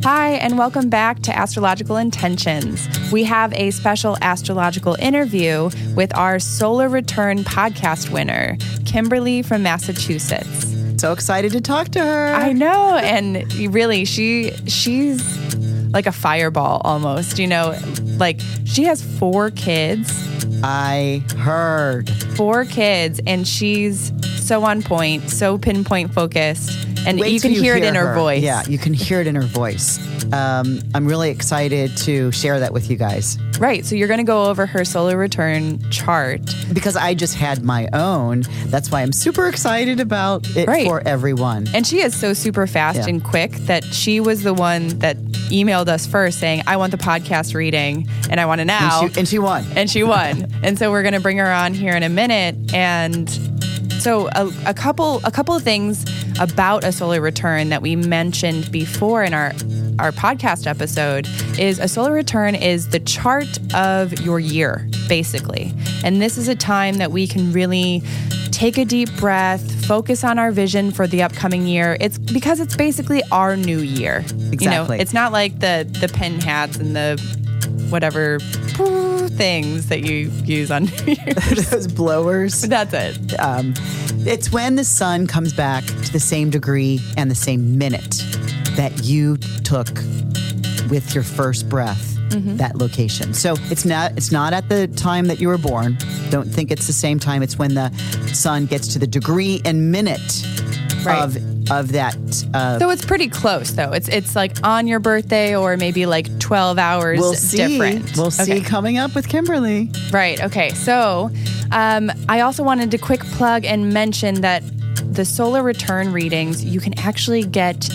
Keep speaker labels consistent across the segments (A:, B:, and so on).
A: Hi, and welcome back to Astrological Intentions. We have a special astrological interview with our Solar Return podcast winner, Kimberly from Massachusetts.
B: So excited to talk to her.
A: I know, and really, she's like a fireball almost, like she has 4 kids.
B: I heard.
A: 4 kids, and she's so on point, so pinpoint focused. And you can hear it in her voice.
B: Yeah, you can hear it in her voice. I'm really excited to share that with you guys.
A: Right. So you're going to go over her solar return chart.
B: Because I just had my own. That's why I'm super excited about it for everyone.
A: And she is so super fast and quick that she was the one that emailed us first saying, I want the podcast reading and I want it now.
B: And she won.
A: And she won. And so we're going to bring her on here in a minute. And so a couple of things about a solar return that we mentioned before in our podcast episode is a solar return is the chart of your year, basically. And this is a time that we can really take a deep breath, focus on our vision for the upcoming year. It's because it's basically our new year.
B: Exactly.
A: It's not like the pin hats and the whatever things that you use on New Year's.
B: Those blowers.
A: That's it.
B: It's when the sun comes back to the same degree and the same minute that you took with your first breath, that location. So it's not at the time that you were born. Don't think it's the same time. It's when the sun gets to the degree and minute of that.
A: So it's pretty close, though. It's like on your birthday or maybe like 12 hours different.
B: We'll see coming up with Kimberly.
A: Right. Okay. So I also wanted to quick plug and mention that the solar return readings you can actually get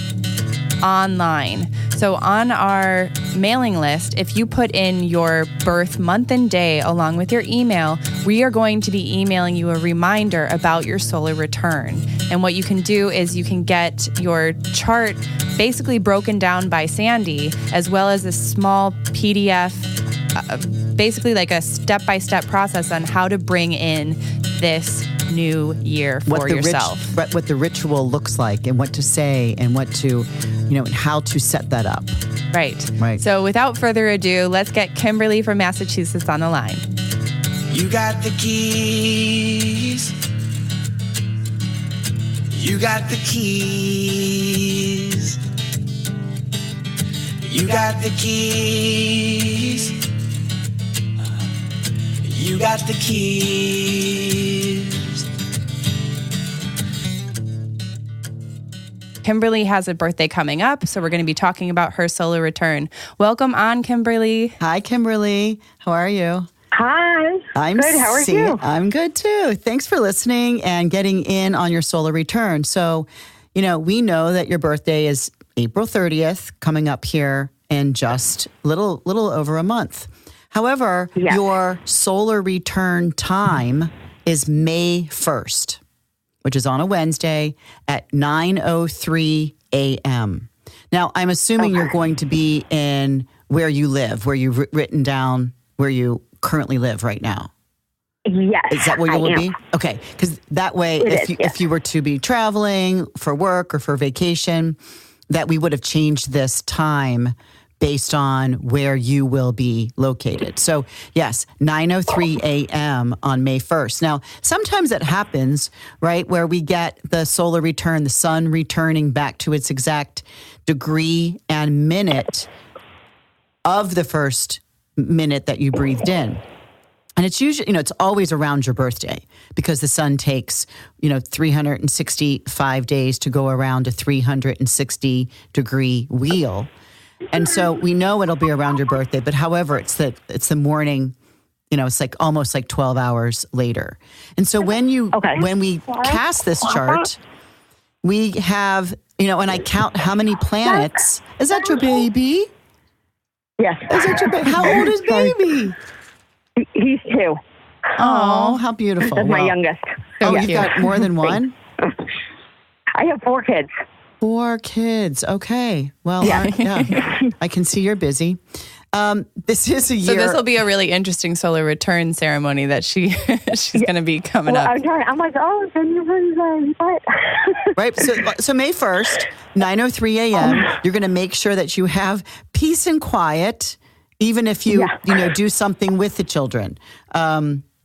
A: online. So on our mailing list, if you put in your birth month and day along with your email, we are going to be emailing you a reminder about your solar return. And what you can do is you can get your chart basically broken down by Sandy, as well as a small PDF, basically like a step-by-step process on how to bring in this new year for yourself.
B: What the ritual looks like and what to say and what to, and how to set that up.
A: Right. So without further ado, let's get Kimberly from Massachusetts on the line.
C: You got the keys. You got the keys. You got the keys. You got the keys.
A: Kimberly has a birthday coming up, so we're going to be talking about her solar return. Welcome on, Kimberly.
B: Hi, Kimberly. How are you?
D: Hi.
B: I'm
D: good. How are you?
B: I'm good too. Thanks for listening and getting in on your solar return. So, we know that your birthday is April 30th, coming up here in just little over a month. However, your solar return time is May 1st, which is on a Wednesday at 9:03 a.m. Now, I'm assuming you're going to be in where you live, where you've written down where you currently live right now.
D: Yes,
B: is that where you will be? Okay, because that way, if you were to be traveling for work or for vacation, that we would have changed this time based on where you will be located. So, yes, 9:03 a.m. on May 1st. Now, sometimes it happens, right, where we get the solar return, the sun returning back to its exact degree and minute of the first minute that you breathed in. And it's usually, it's always around your birthday because the sun takes, 365 days to go around a 360-degree wheel. And so we know it'll be around your birthday, but however, it's the morning, it's like almost like 12 hours later. And so when we cast this chart, we have, and I count how many planets. Is that your baby?
D: Yes.
B: Is that your baby? How old is baby?
D: He's 2.
B: Oh, how beautiful.
D: That's my youngest.
B: Oh, you've got more than one?
D: I have 4 kids.
B: 4 kids. Okay. Well, I can see you're busy. This is a year.
A: So this will be a really interesting solar return ceremony that she's going to be coming up.
D: I'm like, oh, then you're what?
B: Right. So May 1st, 9:03 a.m., you're going to make sure that you have peace and quiet, even if you do something with the children.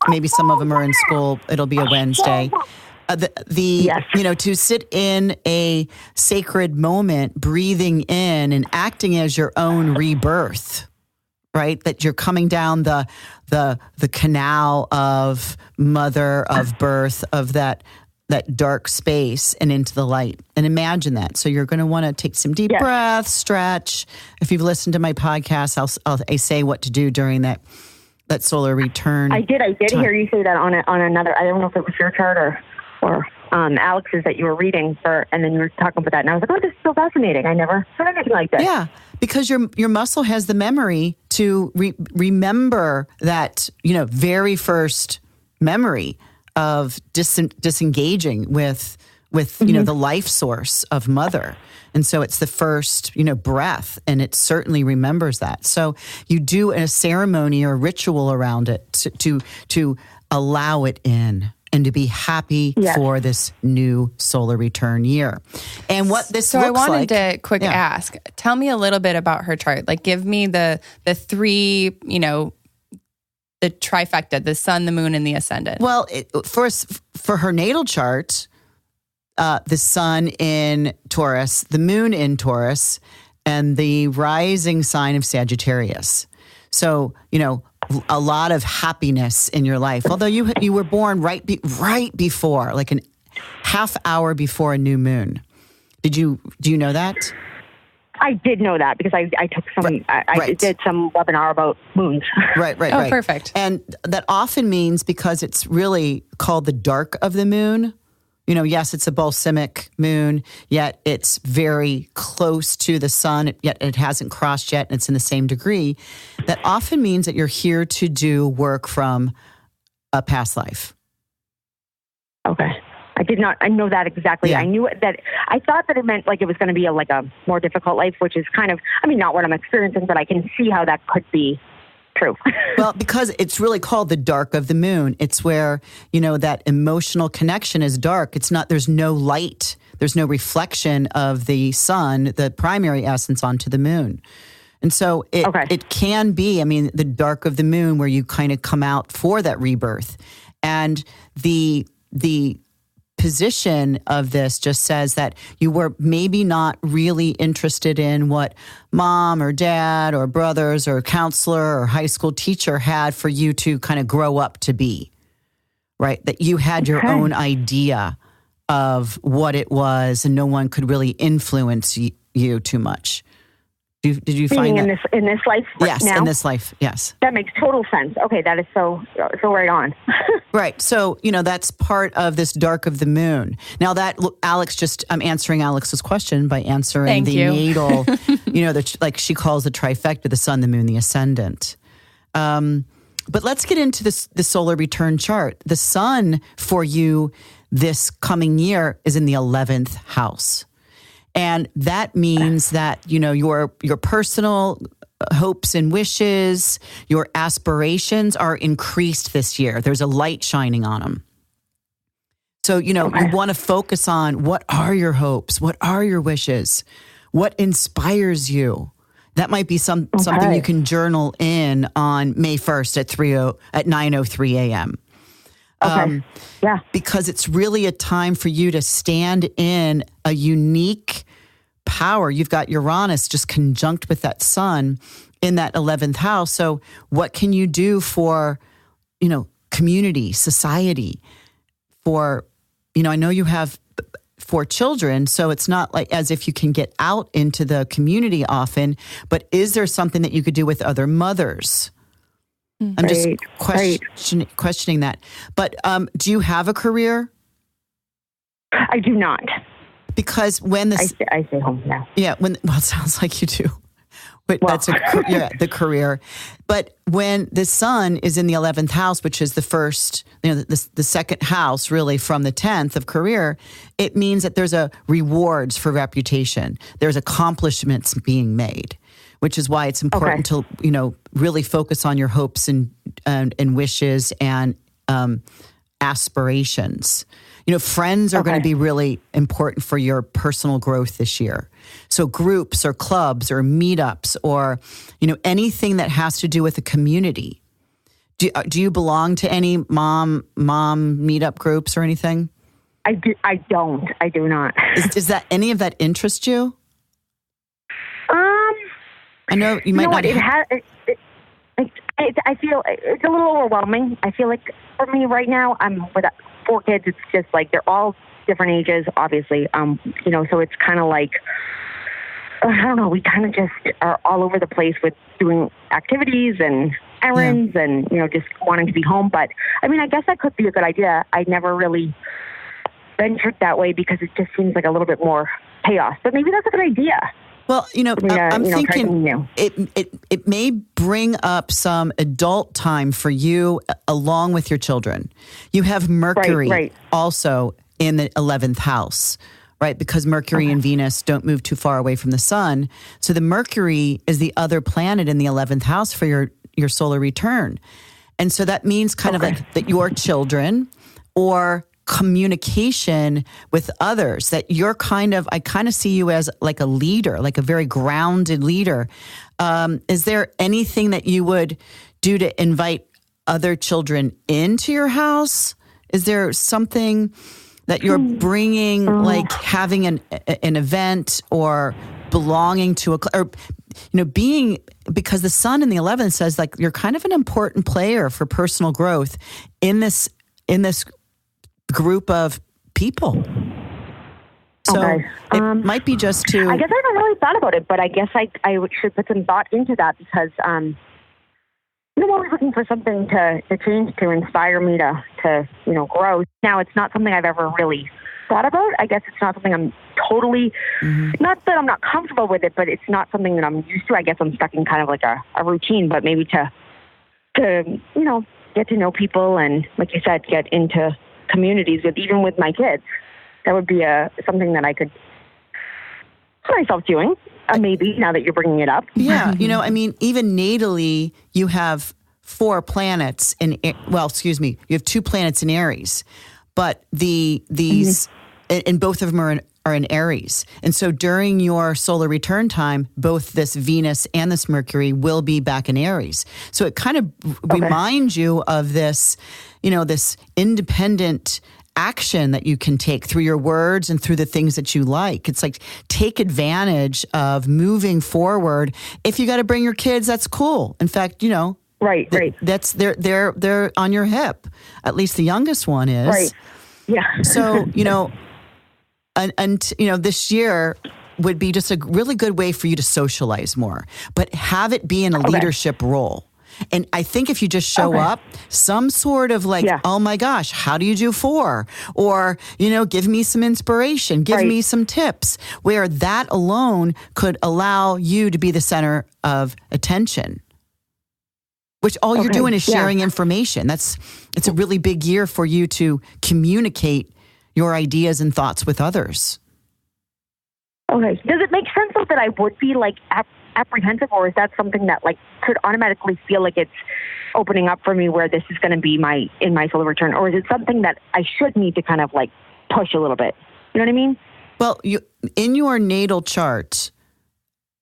B: Maybe some of them are in school. It'll be a Wednesday. To sit in a sacred moment, breathing in and acting as your own rebirth, right? That you're coming down the canal of mother, of birth, of that dark space and into the light. And imagine that. So you're going to want to take some deep breaths, stretch. If you've listened to my podcast, I say what to do during that solar return.
D: I did
B: time.
D: hear you say that on another. I don't know if it was your chart or Alex's that you were reading for, and then you were talking about that, and I was like, "Oh, this is so fascinating! I never heard anything like this."
B: Yeah, because your muscle has the memory to remember that very first memory of disengaging with the life source of mother. And so it's the first, breath, and it certainly remembers that. So you do a ceremony or ritual around it to allow it in and to be happy for this new solar return year. And what this looks like. So I wanted
A: to ask, tell me a little bit about her chart. Like, give me the three, the trifecta, the sun, the moon, and the ascendant.
B: Well, for her natal chart, the sun in Taurus, the moon in Taurus, and the rising sign of Sagittarius. So, a lot of happiness in your life. Although you were born right before, like a half hour before a new moon. Do you know that?
D: I did know that because I took some. I did some webinar about moons.
B: Right.
A: Oh, perfect.
B: And that often means, because it's really called the dark of the moon. Yes, it's a balsamic moon, yet it's very close to the sun, yet it hasn't crossed yet, and it's in the same degree. That often means that you're here to do work from a past life.
D: Okay. I know that exactly. Yeah. I knew that. I thought that it meant like it was going to be a more difficult life, which is kind of, not what I'm experiencing, but I can see how that could be true.
B: Well, because it's really called the dark of the moon. It's where, that emotional connection is dark. It's not, there's no light. There's no reflection of the sun, the primary essence, onto the moon. And so it can be, the dark of the moon, where you kind of come out for that rebirth. And the position of this just says that you were maybe not really interested in what mom or dad or brothers or counselor or high school teacher had for you to kind of grow up to be, right? That you had your own idea of what it was, and no one could really influence you too much. Did you find that?
D: in this life?
B: Yes,
D: now?
B: In this life, yes.
D: That makes total sense. Okay, that is so right on.
B: Right. So, that's part of this dark of the moon. Now I'm answering Alex's question by answering natal, like she calls the trifecta, the sun, the moon, the ascendant. But let's get into the solar return chart. The sun for you this coming year is in the 11th house. And that means that, your personal hopes and wishes, your aspirations are increased this year. There's a light shining on them. So, you want to focus on, what are your hopes? What are your wishes? What inspires you? That might be something you can journal in on May 1st at 9:03 a.m.
D: Okay.
B: Because it's really a time for you to stand in a unique power. You've got Uranus just conjunct with that sun in that 11th house. So what can you do for, community, society, for, I know you have 4 children, so it's not like as if you can get out into the community often, but is there something that you could do with other mothers? I'm just questioning that. But do you have a career?
D: I do not.
B: Because when
D: I stay home now.
B: Yeah, it sounds like you do. But that's the career. But when the sun is in the 11th house, which is the first, the second house really from the 10th of career, it means that there's a rewards for reputation. There's accomplishments being made, which is why it's important to, really focus on your hopes and wishes and aspirations. Friends are going to be really important for your personal growth this year. So groups or clubs or meetups or, anything that has to do with a community. Do you belong to any mom meetup groups or anything?
D: I don't. I do not.
B: Does that any of that interest you? I know you might not.
D: I feel it's a little overwhelming. I feel like for me right now, I'm with 4 kids. It's just like they're all different ages, obviously. So it's kind of like, I don't know, we kind of just are all over the place with doing activities and errands and, just wanting to be home. But I mean, I guess that could be a good idea. I never really ventured that way because it just seems like a little bit more chaos. But maybe that's a good idea.
B: Well, I'm thinking it may bring up some adult time for you along with your children. You have Mercury also in the 11th house, right? Because Mercury and Venus don't move too far away from the sun. So the Mercury is the other planet in the 11th house for your solar return. And so that means kind of like that your children or communication with others, that you're I kind of see you as like a leader, like a very grounded leader. Is there anything that you would do to invite other children into your house? Is there something that you're bringing, like having an event or belonging to being, because the sun in the 11th says like you're kind of an important player for personal growth in this group of people. So it might be just to...
D: I guess I haven't really thought about it, but I guess I should put some thought into that because I'm always looking for something to change, to inspire me to grow. Now, it's not something I've ever really thought about. I guess it's not something I'm totally... Not that I'm not comfortable with it, but it's not something that I'm used to. I guess I'm stuck in kind of like a routine, but maybe to get to know people and, like you said, get into communities even with my kids. That would be something that I could see myself doing, maybe, now that you're bringing it up.
B: Yeah, even natally, you have 4 planets you have 2 planets in Aries, but these and both of them are in Aries. And so during your solar return time, both this Venus and this Mercury will be back in Aries. So it kind of reminds you of this, this independent action that you can take through your words and through the things that you like. It's like, take advantage of moving forward. If you got to bring your kids, that's cool. In fact,
D: right.
B: That's they're on your hip. At least the youngest one is.
D: Right. Yeah.
B: So, and this year would be just a really good way for you to socialize more, but have it be in a leadership role. And I think if you just show up, some sort of like, oh my gosh, how do you do 4? Or, give me some inspiration, give me some tips, where that alone could allow you to be the center of attention. Which all you're doing is sharing information. It's a really big year for you to communicate your ideas and thoughts with others.
D: Okay. Does it make sense though that I would be like apprehensive, or is that something that like could automatically feel like it's opening up for me where this is going to be in my solar return? Or is it something that I should need to kind of like push a little bit? You know what I mean?
B: Well, in your natal chart,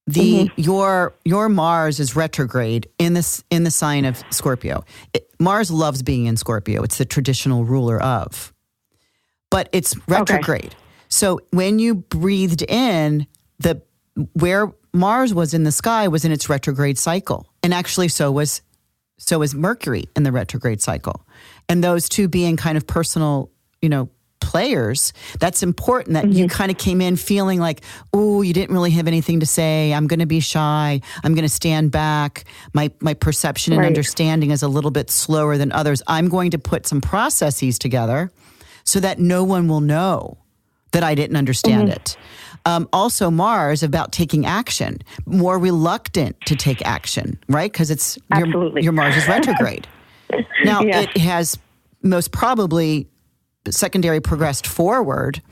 B: your Mars is retrograde in the sign of Scorpio. Mars loves being in Scorpio. It's the traditional ruler of. But it's retrograde. Okay. So when you breathed in, where Mars was in the sky was in its retrograde cycle. And actually so was Mercury in the retrograde cycle. And those two being kind of personal, players, that's important that you kind of came in feeling like, oh, you didn't really have anything to say. I'm going to be shy. I'm going to stand back. My perception and understanding is a little bit slower than others. I'm going to put some processes together so that no one will know that I didn't understand it. Also, Mars about taking action, more reluctant to take action, right? Because it's your Mars is retrograde. Now, it has most probably secondary progressed forward.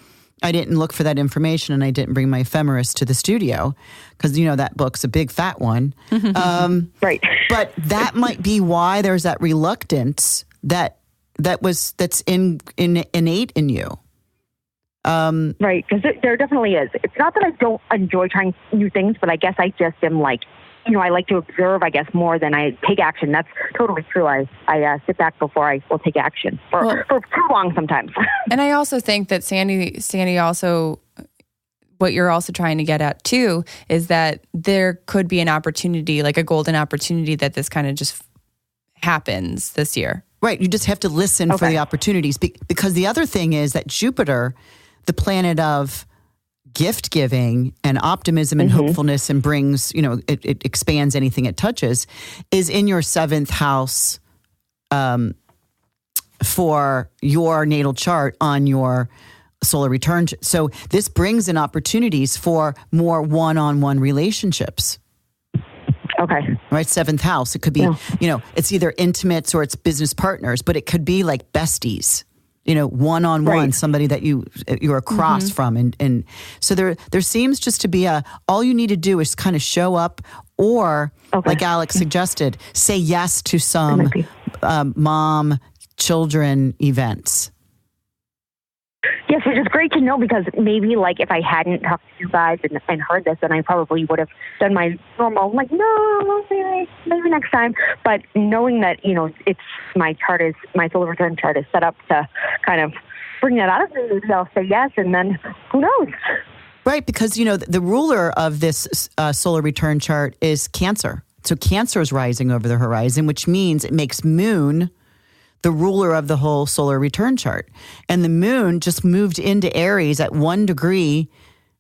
B: I didn't look for that information, and I didn't bring my ephemeris to the studio because, that book's a big fat one.
D: Right.
B: But that might be why there's that reluctance that that's innate in you.
D: Right, because there definitely is. It's not that I don't enjoy trying new things, but I guess I just am like, I like to observe, I guess, more than I take action. That's totally true. I sit back before I will take action for too long sometimes.
A: And I also think that Sandy also, what you're also trying to get at too, is that there could be an opportunity, like a golden opportunity, that this kind of just happens this year.
B: Right. You just have to listen for the opportunities. Because the other thing is that Jupiter, the planet of gift giving and optimism and hopefulness, and brings, it expands anything it touches, is in your 7th house for your natal chart on your solar return. So this brings in opportunities for more one-on-one relationships.
D: Okay.
B: Right. 7th house. It could be, it's either intimates or it's business partners, but it could be like besties, one-on-one, somebody that you're across from. And so there seems just to be all you need to do is kind of show up, or like Alex suggested, say yes to some mom children events.
D: Yes, which is great to know, because maybe like if I hadn't talked to you guys and heard this, then I probably would have done my normal, like, no, maybe next time. But knowing that, it's my solar return chart is set up to kind of bring that out of me, maybe I'll say yes, and then who knows?
B: Right, because, the ruler of this solar return chart is Cancer. So Cancer is rising over the horizon, which means it makes Moon the ruler of the whole solar return chart. And the Moon just moved into Aries at 1 degree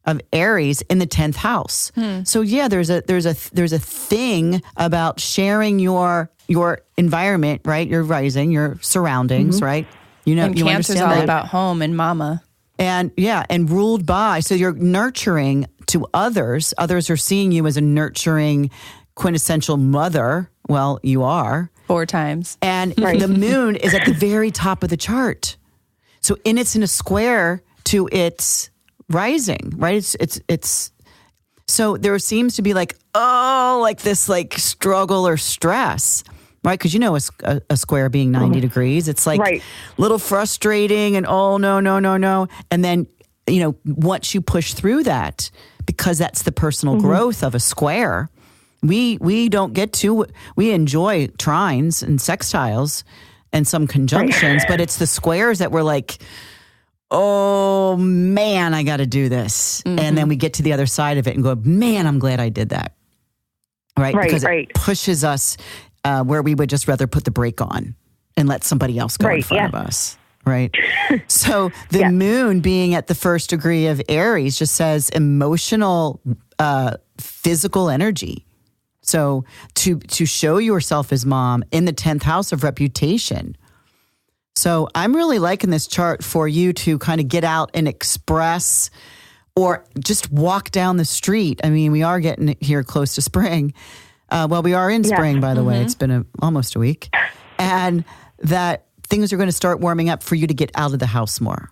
B: of Aries in the 10th house. So yeah, there's a thing about sharing your environment, right? Your rising, your surroundings, right?
A: And
B: you
A: Cancer's all about home and mama.
B: And and ruled by, so you're nurturing to others. Others are seeing you as a nurturing, quintessential mother. Well, you are.
A: 4 times. And
B: the Moon is at the very top of the chart. So it's in a square to its rising, right? It's so there seems to be like this struggle or stress, right? Because a square being 90 degrees, it's like a little frustrating and no. And then, once you push through that, because that's the personal growth of a square, we don't get to, we enjoy trines and sextiles and some conjunctions, but it's the squares that we're like, oh man, I got to do this. And then we get to the other side of it and go, man, I'm glad I did that. Right. Because it pushes us where we would just rather put the brake on and let somebody else go in front of us. Right. So the Moon being at the 1st degree of Aries just says emotional, physical energy. So to show yourself as mom in the 10th house of reputation. So I'm really liking this chart for you to kind of get out and express, or just walk down the street. I mean, we are getting here close to spring. We are in spring, by the way. It's been almost a week. And that things are going to start warming up for you to get out of the house more.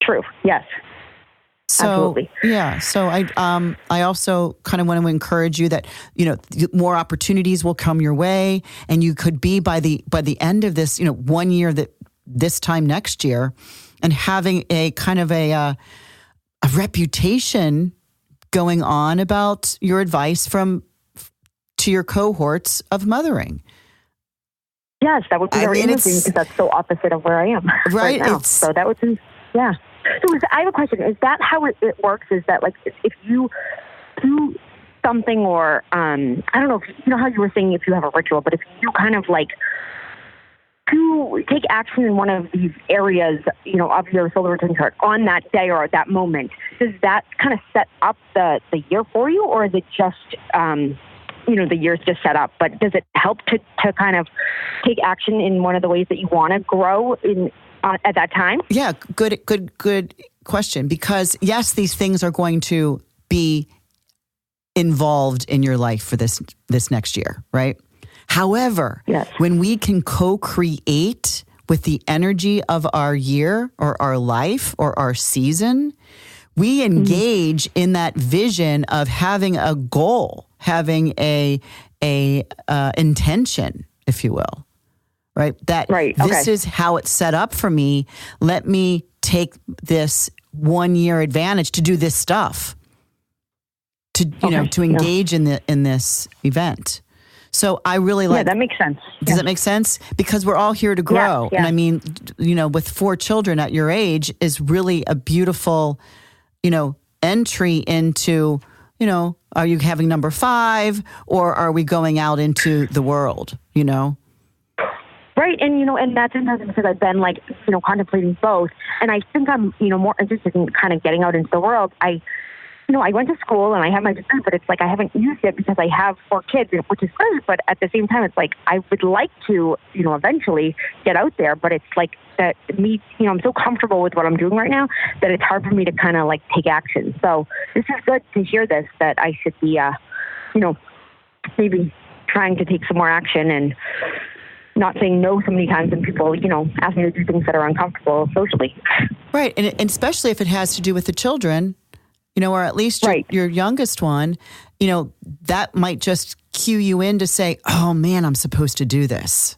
D: True. Yes.
B: So, absolutely. So I also kind of want to encourage you that, more opportunities will come your way, and you could be by the end of this, 1 year, this time next year, and having a kind of a reputation going on about your advice to your cohorts of mothering.
D: Yes, that would be very interesting, because that's so opposite of where I am right now. So that would be, So I have a question. Is that how it works? Is that like if you do something, or I don't know, if, how you were saying if you have a ritual, but if you kind of like to take action in one of these areas, of your solar return chart on that day or at that moment, does that kind of set up the year for you, or is it just the year's just set up? But does it help to kind of take action in one of the ways that you want to grow in? At that time? Yeah,
B: good question. Because yes, these things are going to be involved in your life for this next year, right? However, when we can co-create with the energy of our year or our life or our season, we engage in that vision of having a goal, having a intention, if you will. right? This is how it's set up for me. Let me take this 1 year advantage to do this stuff, to engage in this event. So I really like.
D: Yeah, that makes sense.
B: Does that make sense? Because we're all here to grow.
D: Yeah.
B: And I mean, with 4 children at your age is really a beautiful, entry into, are you having number 5 or are we going out into the world,
D: Right. And, and that's interesting because I've been contemplating both. And I think I'm, more interested in kind of getting out into the world. I went to school and I have my degree, but it's like I haven't used it because I have 4 kids, which is great. But at the same time, it's like I would like to, eventually get out there. But it's like that me, I'm so comfortable with what I'm doing right now that it's hard for me to kind of take action. So this is good to hear this, that I should be, maybe trying to take some more action and not saying no so many times when people, ask me to do things that are uncomfortable socially.
B: Right. And especially if it has to do with the children, or at least your youngest one, that might just cue you in to say, oh man, I'm supposed to do this.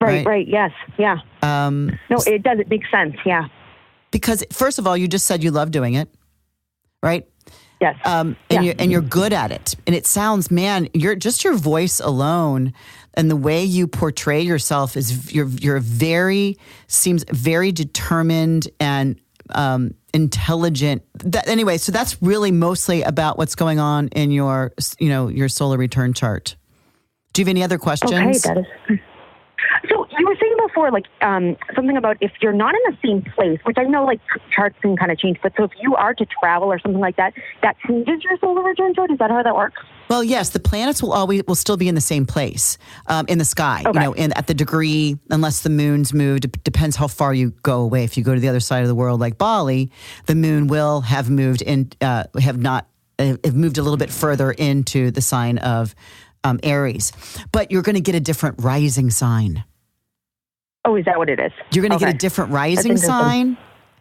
D: Right. Yes. Yeah. No, it does. It makes sense. Yeah.
B: Because first of all, you just said you love doing it, right?
D: Yes.
B: And you're good at it. And it sounds, man, your voice alone and the way you portray yourself is seems very determined and intelligent. So that's really mostly about what's going on in your solar return chart. Do you have any other questions?
D: Okay, that is. So you were saying before, something about if you're not in the same place, which I know charts can kind of change, but so if you are to travel or something like that, that changes your solar return chart? Is that how that works?
B: Well, yes, the planets will still be in the same place in the sky, at the degree, unless the moon's moved. It depends how far you go away. If you go to the other side of the world, like Bali, the moon will have moved have moved a little bit further into the sign of Aries. But you're going to get a different rising sign.
D: Oh, is that what it is?
B: You're going to get a different rising sign.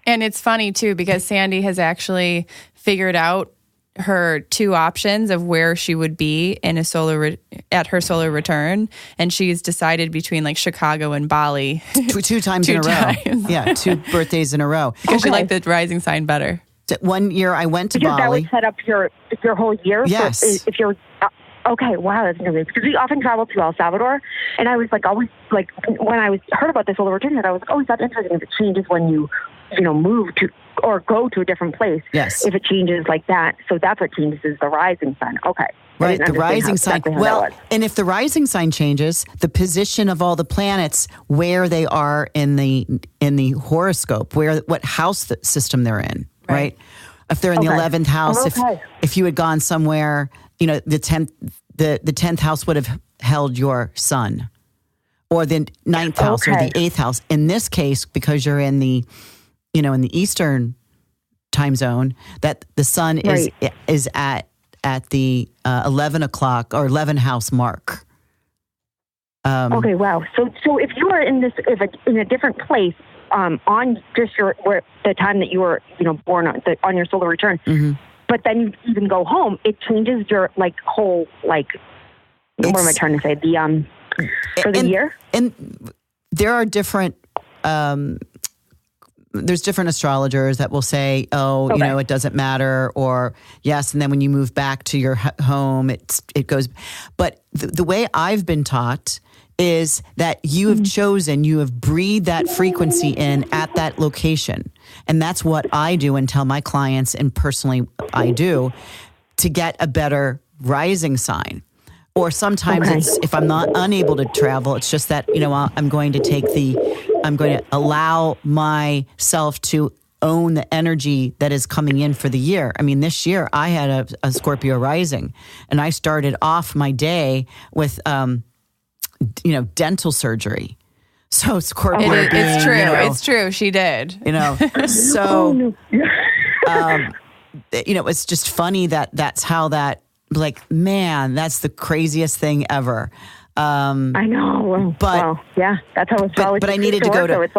A: And it's funny, too, because Sandy has actually figured out her 2 options of where she would be in at her solar return, and she's decided between Chicago and Bali
B: two times in a row. Yeah, 2 birthdays in a row
A: because she liked the rising sign better.
B: 1 year I went to Bali.
D: That would set up your whole year.
B: Yes.
D: If you're okay, wow, that's amazing. Because we often travel to El Salvador, and I was always when I heard about this solar return, I was always thought interesting if it changes when you move to or go to a different place. Yes. If it changes like that. So that's what changes is the rising sign. Okay.
B: Right, the rising sign. Well, and if the rising sign changes, the position of all the planets, where they are in the horoscope, what house system they're in, right? If they're in the 11th house, if you had gone somewhere, the 10th house would have held your sun, or the 9th house or the 8th house. In this case, because you're in the in the Eastern time zone, that the sun is at the 11 o'clock or 11 house mark.
D: Okay, wow. So if you are in in a different place on just the time that you were born on your solar return, but then you even go home, it changes your whole what am I trying to say? For the year. And
B: there are different. There's different astrologers that will say, it doesn't matter, or yes, and then when you move back to your home, it goes. But the way I've been taught is that you have breathed that frequency in at that location. And that's what I do and tell my clients, and personally I do, to get a better rising sign. Or sometimes if I'm not unable to travel, it's just that, I'm going to allow myself to own the energy that is coming in for the year. I mean, this year I had a Scorpio rising, and I started off my day with, dental surgery. So Scorpio being,
A: it's true. It's true. She did.
B: So, it's just funny that's how that, man, that's the craziest thing ever.
D: I know. But yeah, that's how astrology.
B: But I needed to go to.
D: So it's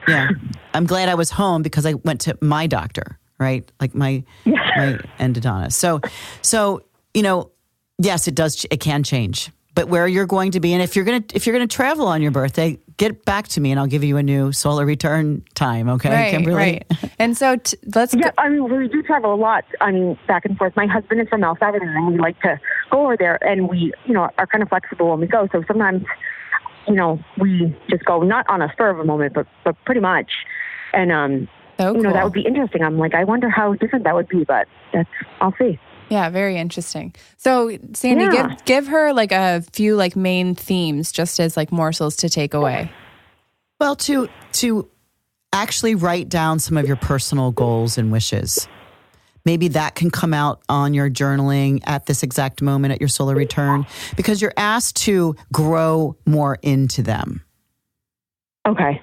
B: yeah, I'm glad I was home because I went to my doctor, right? My endodontist. So yes, it does. It can change. but where you're going to be, and if you're gonna travel on your birthday, get back to me and I'll give you a new solar return time. Okay, Kimberly.
A: Right. And so let's.
D: Yeah, I mean, we do travel a lot. I mean, back and forth. My husband is from El Salvador, and we like to go over there, and we, are kind of flexible when we go. So sometimes, we just go not on a spur of a moment, but pretty much, and
A: cool.
D: That would be interesting. I'm like, I wonder how different that would be, but I'll see.
A: Yeah, very interesting. So, Sandy, give her like a few like main themes, just as like morsels to take away.
B: Well, to actually write down some of your personal goals and wishes. Maybe that can come out on your journaling at this exact moment at your solar return, because you're asked to grow more into them.
D: Okay.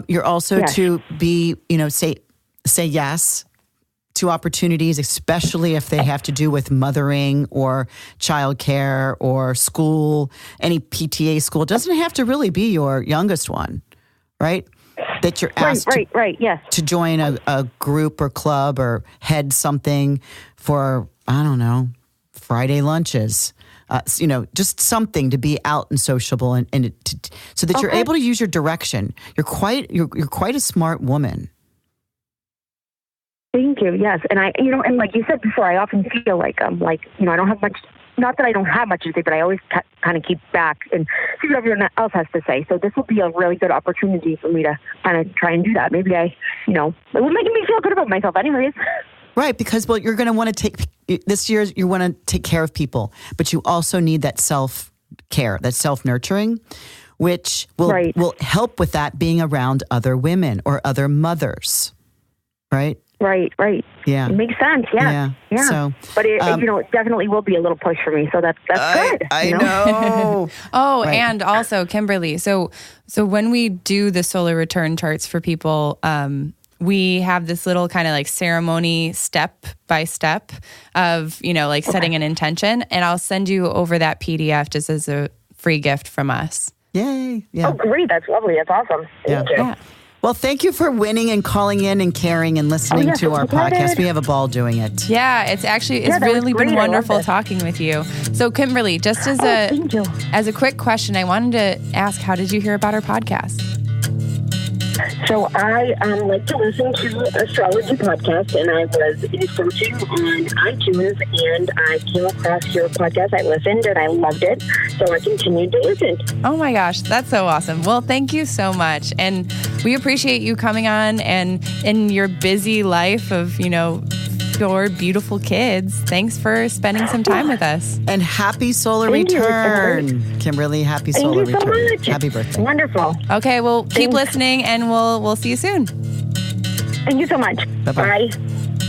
B: You're also to be, say yes to opportunities, especially if they have to do with mothering or childcare or school, any PTA school. It doesn't have to really be your youngest one, right? That you're asked to join a group or club or head something for, I don't know, Friday lunches. Just something to be out and sociable and so that you're able to use your direction. You're quite a smart woman.
D: Thank you. Yes. And and like you said before, I often feel like I don't have much, not that I don't have much to say, but I always kind of keep back and see what everyone else has to say. So this will be a really good opportunity for me to kind of try and do that. Maybe it will make me feel good about myself anyways.
B: Right. Because, you're going to want to this year, you want to take care of people, but you also need that self-care, that self-nurturing, which will help with that being around other women or other mothers. Right.
D: Right.
B: Yeah.
D: It makes sense. Yeah.
B: So,
D: but it definitely will be a little push for me. So that's good.
B: I know.
A: And also Kimberly. So when we do the solar return charts for people, we have this little kind of like ceremony step by step of, setting an intention, and I'll send you over that PDF just as a free gift from us.
B: Yay. Yeah.
D: Oh, great. That's lovely. That's awesome. Thank you.
A: Yeah.
B: Well, thank you for winning and calling in and caring and listening to our podcast. We have a ball doing it.
A: Yeah, it's really been wonderful talking with you. So, Kimberly, just as a quick question, I wanted to ask, how did you hear about our podcast?
D: So I like to listen to Astrology podcast, and I was searching on iTunes, and I came across your podcast. I listened, and I loved it, so I continued to listen.
A: Oh my gosh, that's so awesome. Well, thank you so much, and we appreciate you coming on, and in your busy life of, your beautiful kids. Thanks for spending some time with us.
B: And happy solar return, Kimberly. Happy solar return.
D: Thank you so much.
B: Happy birthday.
D: Wonderful.
A: Okay, well, keep listening, and we'll see you soon.
D: Thank you so much.
B: Bye-bye.
D: Bye.